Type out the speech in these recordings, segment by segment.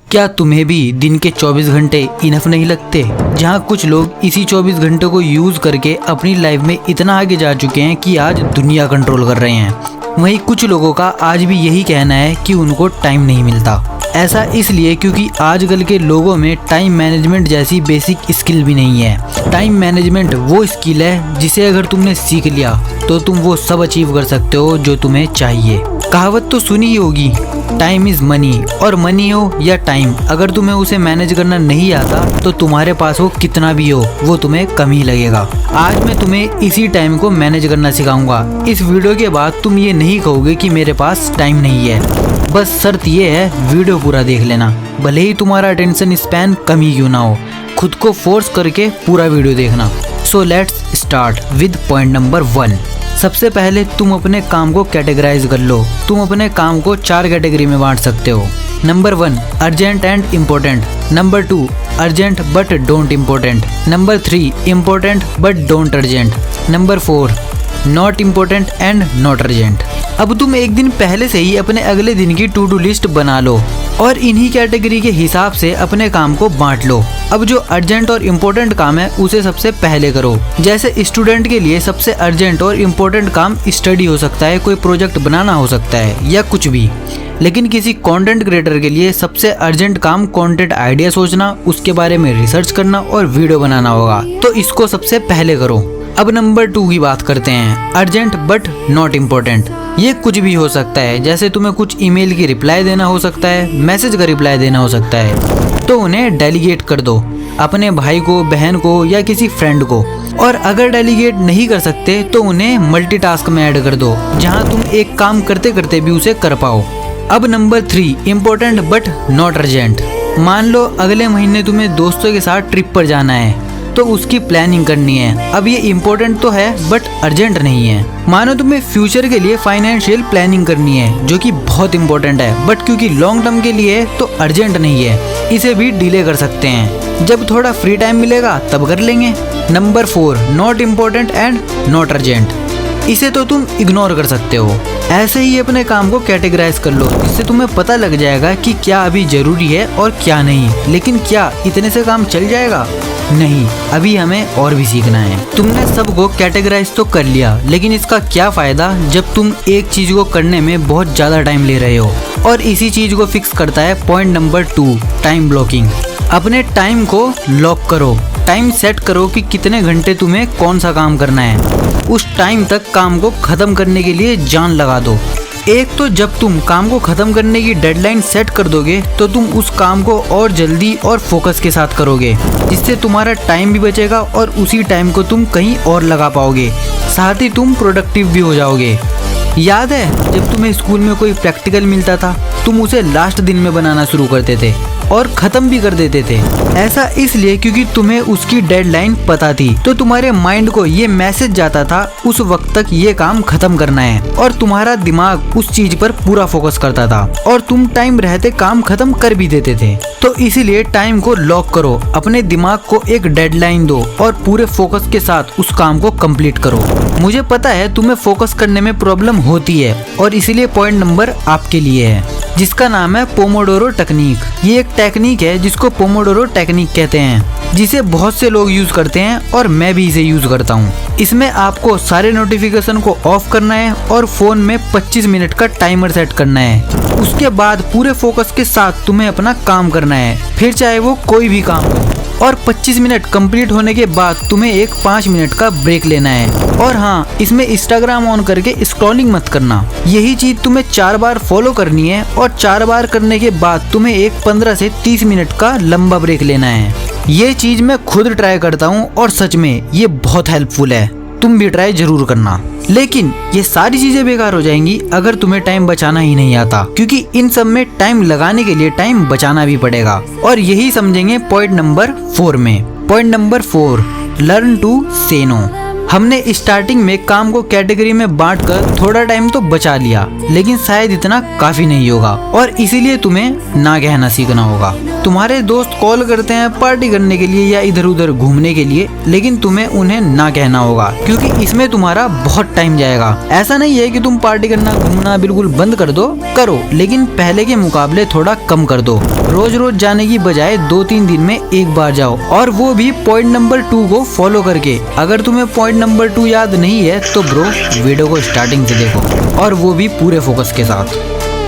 क्या तुम्हें भी दिन के 24 घंटे इनफ नहीं लगते? जहाँ कुछ लोग इसी 24 घंटों को यूज करके अपनी लाइफ में इतना आगे जा चुके हैं कि आज दुनिया कंट्रोल कर रहे हैं, वहीं कुछ लोगों का आज भी यही कहना है कि उनको टाइम नहीं मिलता। ऐसा इसलिए क्योंकि आजकल के लोगों में टाइम मैनेजमेंट जैसी बेसिक स्किल भी नहीं है। टाइम मैनेजमेंट वो स्किल है जिसे अगर तुमने सीख लिया तो तुम वो सब अचीव कर सकते हो जो तुम्हें चाहिए। कहावत तो सुनी ही होगी, टाइम इज मनी, और मनी हो या टाइम, अगर तुम्हें उसे मैनेज करना नहीं आता तो तुम्हारे पास वो कितना भी हो वो तुम्हें कम ही लगेगा। आज मैं तुम्हें इसी टाइम को मैनेज करना सिखाऊंगा। इस वीडियो के बाद तुम ये नहीं कहोगे कि मेरे पास टाइम नहीं है। बस शर्त ये है, वीडियो पूरा देख लेना, भले ही तुम्हारा अटेंशन स्पैन कम ही क्यों ना हो। खुद को फोर्स करके पूरा वीडियो देखना। So let's start with point number 1। सबसे पहले तुम अपने काम को कैटेगराइज कर लो। तुम अपने काम को 4 कैटेगरी में बांट सकते हो। Number 1 urgent and important. Number 2 urgent but don't important. Number 3 important but don't urgent. Number 4 not important and not urgent. अब तुम एक दिन पहले से ही अपने अगले दिन की टू डू लिस्ट बना लो और इन्हीं कैटेगरी के हिसाब से अपने काम को बांट लो। अब जो अर्जेंट और इम्पोर्टेंट काम है उसे सबसे पहले करो। जैसे स्टूडेंट के लिए सबसे अर्जेंट और इम्पोर्टेंट काम स्टडी हो सकता है, कोई प्रोजेक्ट बनाना हो सकता है या कुछ भी। लेकिन किसी कंटेंट क्रिएटर के लिए सबसे अर्जेंट काम कंटेंट आइडिया सोचना, उसके बारे में रिसर्च करना और वीडियो बनाना होगा, तो इसको सबसे पहले करो। अब नंबर 2 की बात करते हैं, अर्जेंट बट नॉट इम्पोर्टेंट। ये कुछ भी हो सकता है, जैसे तुम्हें कुछ ईमेल की रिप्लाई देना हो सकता है, मैसेज का रिप्लाई देना हो सकता है, तो उन्हें डेलीगेट कर दो अपने भाई को, बहन को या किसी फ्रेंड को। और अगर डेलीगेट नहीं कर सकते तो उन्हें मल्टीटास्क में ऐड कर दो, जहां तुम एक काम करते करते भी उसे कर पाओ। अब number 3 important but not urgent. मान लो अगले महीने तुम्हें दोस्तों के साथ ट्रिप पर जाना है, तो उसकी प्लानिंग करनी है। अब ये इम्पोर्टेंट तो है बट अर्जेंट नहीं है। मानो तुम्हें फ्यूचर के लिए फाइनेंशियल प्लानिंग करनी है, जो कि बहुत इम्पोर्टेंट है, बट क्योंकि लॉन्ग टर्म के लिए है तो अर्जेंट नहीं है, इसे भी डिले कर सकते हैं। जब थोड़ा फ्री टाइम मिलेगा तब कर लेंगे। Number 4 not important and not urgent. इसे तो तुम इग्नोर कर सकते हो। ऐसे ही अपने काम को कैटेगराइज कर लो, इससे तुम्हें पता लग जाएगा कि क्या अभी जरूरी है और क्या नहीं। लेकिन क्या इतने से काम चल जाएगा? नहीं, अभी हमें और भी सीखना है। तुमने सबको कैटेगराइज तो कर लिया, लेकिन इसका क्या फायदा जब तुम एक चीज को करने में बहुत ज्यादा टाइम ले रहे हो। और इसी चीज को फिक्स करता है पॉइंट नंबर 2 टाइम ब्लॉकिंग। अपने टाइम को लॉक करो। टाइम सेट करो कि कितने घंटे तुम्हें कौन सा काम करना है। उस टाइम तक काम को खत्म करने के लिए जान लगा दो। एक तो जब तुम काम को खत्म करने की डेडलाइन सेट कर दोगे तो तुम उस काम को और जल्दी और फोकस के साथ करोगे, जिससे तुम्हारा टाइम भी बचेगा और उसी टाइम को तुम कहीं और लगा पाओगे। साथ ही तुम प्रोडक्टिव भी हो जाओगे। याद है जब तुम्हें स्कूल में कोई प्रैक्टिकल मिलता था, तुम उसे लास्ट दिन में बनाना शुरू करते थे और खत्म भी कर देते थे। ऐसा इसलिए क्योंकि तुम्हें उसकी डेडलाइन पता थी, तो तुम्हारे माइंड को ये मैसेज जाता था उस वक्त तक ये काम खत्म करना है, और तुम्हारा दिमाग उस चीज पर पूरा फोकस करता था और तुम टाइम रहते काम खत्म कर भी देते थे। तो इसीलिए टाइम को लॉक करो, अपने दिमाग को एक डेडलाइन दो और पूरे फोकस के साथ उस काम को कंप्लीट करो। मुझे पता है तुम्हें फोकस करने में प्रॉब्लम होती है, और इसीलिए पॉइंट नंबर आपके लिए है, जिसका नाम है पोमोडोरो टेक्निक। ये एक टेक्निक है जिसको पोमोडोरो टेक्निक कहते हैं, जिसे बहुत से लोग यूज करते हैं और मैं भी इसे यूज करता हूँ। इसमें आपको सारे नोटिफिकेशन को ऑफ करना है और फोन में 25 मिनट का टाइमर सेट करना है। उसके बाद पूरे फोकस के साथ तुम्हें अपना काम करना है, फिर चाहे वो कोई भी काम हो। और 25 मिनट कंप्लीट होने के बाद तुम्हें एक 5 मिनट का ब्रेक लेना है। और हाँ, इसमें इंस्टाग्राम ऑन करके स्क्रॉलिंग मत करना। यही चीज तुम्हें 4 बार फॉलो करनी है और 4 बार करने के बाद तुम्हें एक 15 से 30 मिनट का लंबा ब्रेक लेना है। ये चीज मैं खुद ट्राई करता हूँ और सच में ये बहुत हेल्पफुल है। तुम भी ट्राई जरूर करना। लेकिन ये सारी चीजें बेकार हो जाएंगी अगर तुम्हें टाइम बचाना ही नहीं आता, क्योंकि इन सब में टाइम लगाने के लिए टाइम बचाना भी पड़ेगा। और यही समझेंगे पॉइंट नंबर 4 में। पॉइंट नंबर 4 लर्न टू से नो। हमने स्टार्टिंग में काम को कैटेगरी में बांटकर थोड़ा टाइम तो बचा लिया, लेकिन शायद इतना काफी नहीं होगा और इसीलिए तुम्हें ना कहना सीखना होगा। तुम्हारे दोस्त कॉल करते हैं पार्टी करने के लिए या इधर उधर घूमने के लिए, लेकिन तुम्हें उन्हें ना कहना होगा क्योंकि इसमें तुम्हारा बहुत टाइम जाएगा। ऐसा नहीं है कि तुम पार्टी करना घूमना बिल्कुल बंद कर दो, करो, लेकिन पहले के मुकाबले थोड़ा कम कर दो। रोज रोज जाने की बजाय 2-3 दिन में एक बार जाओ, और वो भी पॉइंट नंबर 2 को फॉलो करके। अगर तुम्हें पॉइंट नंबर 2 याद नहीं है तो ब्रो वीडियो को स्टार्टिंग से देखो, और वो भी पूरे फोकस के साथ।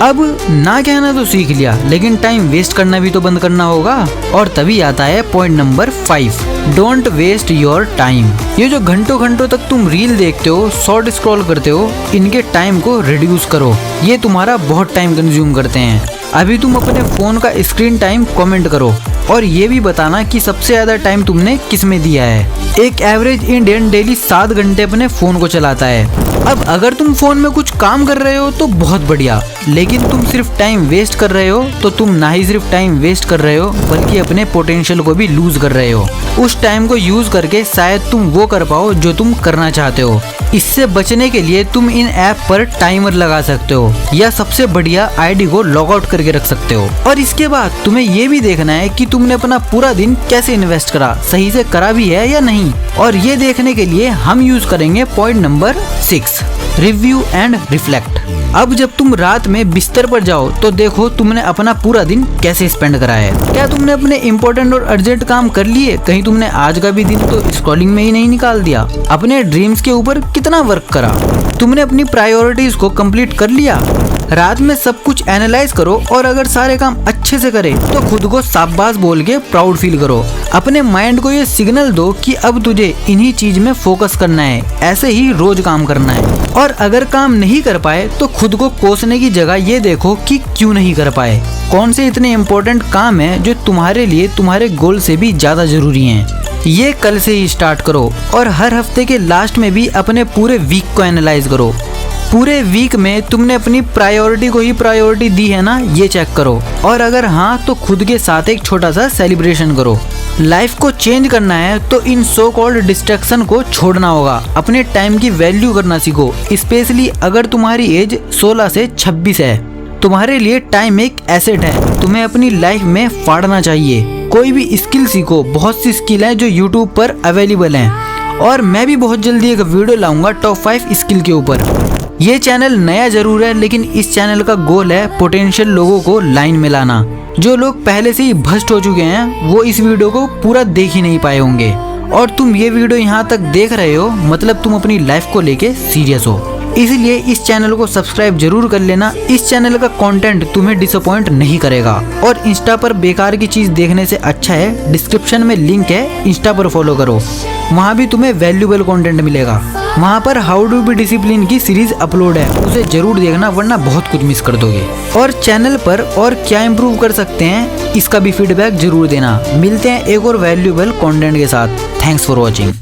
अब ना कहना तो सीख लिया, लेकिन टाइम वेस्ट करना भी तो बंद करना होगा, और तभी आता है point number 5, don't waste your time. ये जो घंटों घंटों तक तुम रील देखते हो, शॉर्ट स्क्रॉल करते हो, इनके टाइम को रिड्यूस करो। ये तुम्हारा बहुत टाइम कंज्यूम करते हैं। अभी तुम अपने फोन का स्क्रीन टाइम कमेंट करो और ये भी बताना कि सबसे ज्यादा टाइम तुमने किस में दिया है। एक एवरेज इंडियन डेली 7 घंटे अपने फोन को चलाता है। अब अगर तुम फोन में कुछ काम कर रहे हो तो बहुत बढ़िया, लेकिन तुम सिर्फ टाइम वेस्ट कर रहे हो तो तुम ना ही सिर्फ टाइम वेस्ट कर रहे हो बल्कि अपने पोटेंशियल को भी लूज कर रहे हो। उस टाइम को यूज करके शायद तुम वो कर पाओ जो तुम करना चाहते हो। इससे बचने के लिए तुम इन ऐप पर टाइमर लगा सकते हो या सबसे बढ़िया आईडी को लॉग आउट करके रख सकते हो। और इसके बाद तुम्हें ये भी देखना है कि तुमने अपना पूरा दिन कैसे इन्वेस्ट करा, सही से करा भी है या नहीं। और ये देखने के लिए हम यूज करेंगे point number 6, review and reflect. अब जब तुम रात में बिस्तर पर जाओ तो देखो तुमने अपना पूरा दिन कैसे स्पेंड करा है। क्या तुमने अपने इम्पोर्टेंट और अर्जेंट काम कर लिए? कहीं तुमने आज का भी दिन तो स्क्रॉलिंग में ही नहीं निकाल दिया? अपने ड्रीम्स के ऊपर कितना वर्क करा? तुमने अपनी प्रायोरिटीज को कंप्लीट कर लिया? रात में सब कुछ एनालाइज करो और अगर सारे काम अच्छे से करे तो खुद को शाबाश बोल के प्राउड फील करो। अपने माइंड को ये सिग्नल दो कि अब तुझे इन्हीं चीज में फोकस करना है, ऐसे ही रोज काम करना है। और अगर काम नहीं कर पाए तो खुद को कोसने की जगह ये देखो कि क्यों नहीं कर पाए, कौन से इतने इम्पोर्टेंट काम है जो तुम्हारे लिए तुम्हारे गोल से भी ज्यादा जरूरी हैं। ये कल से ही स्टार्ट करो और हर हफ्ते के लास्ट में भी अपने पूरे वीक को एनालाइज करो। पूरे वीक में तुमने अपनी प्रायोरिटी को ही प्रायोरिटी दी है ना, ये चेक करो, और अगर हाँ तो खुद के साथ एक छोटा सा सेलिब्रेशन करो। लाइफ को चेंज करना है तो इन सो कॉल्ड डिस्ट्रैक्शन को छोड़ना होगा। अपने टाइम की वैल्यू करना सीखो, स्पेशली अगर तुम्हारी एज 16 से 26 है। तुम्हारे लिए टाइम एक एसेट है, तुम्हें अपनी लाइफ में फाड़ना चाहिए। कोई भी स्किल सीखो, बहुत सी स्किल है जो यूट्यूब पर अवेलेबल हैं, और मैं भी बहुत जल्दी एक वीडियो लाऊंगा टॉप 5 स्किल के ऊपर। ये चैनल नया जरूर है, लेकिन इस चैनल का गोल है पोटेंशियल लोगों को लाइन में लाना। जो लोग पहले से ही भ्रष्ट हो चुके हैं वो इस वीडियो को पूरा देख ही नहीं पाए होंगे, और तुम ये वीडियो यहाँ तक देख रहे हो मतलब तुम अपनी लाइफ को लेके सीरियस हो। इसलिए इस चैनल को सब्सक्राइब जरूर कर लेना। इस चैनल का कंटेंट तुम्हें डिसअपॉइंट नहीं करेगा, और इंस्टा पर बेकार की चीज देखने से अच्छा है डिस्क्रिप्शन में लिंक है, इंस्टा पर फॉलो करो, वहाँ भी तुम्हें वैल्यूएबल कंटेंट मिलेगा। वहाँ पर हाउ टू बी डिसिप्लिन की सीरीज अपलोड है, उसे जरूर देखना वरना बहुत कुछ मिस कर दोगे। और चैनल पर और क्या इम्प्रूव कर सकते हैं इसका भी फीडबैक जरूर देना। मिलते हैं एक और वैल्यूएबल कंटेंट के साथ। Thanks for watching.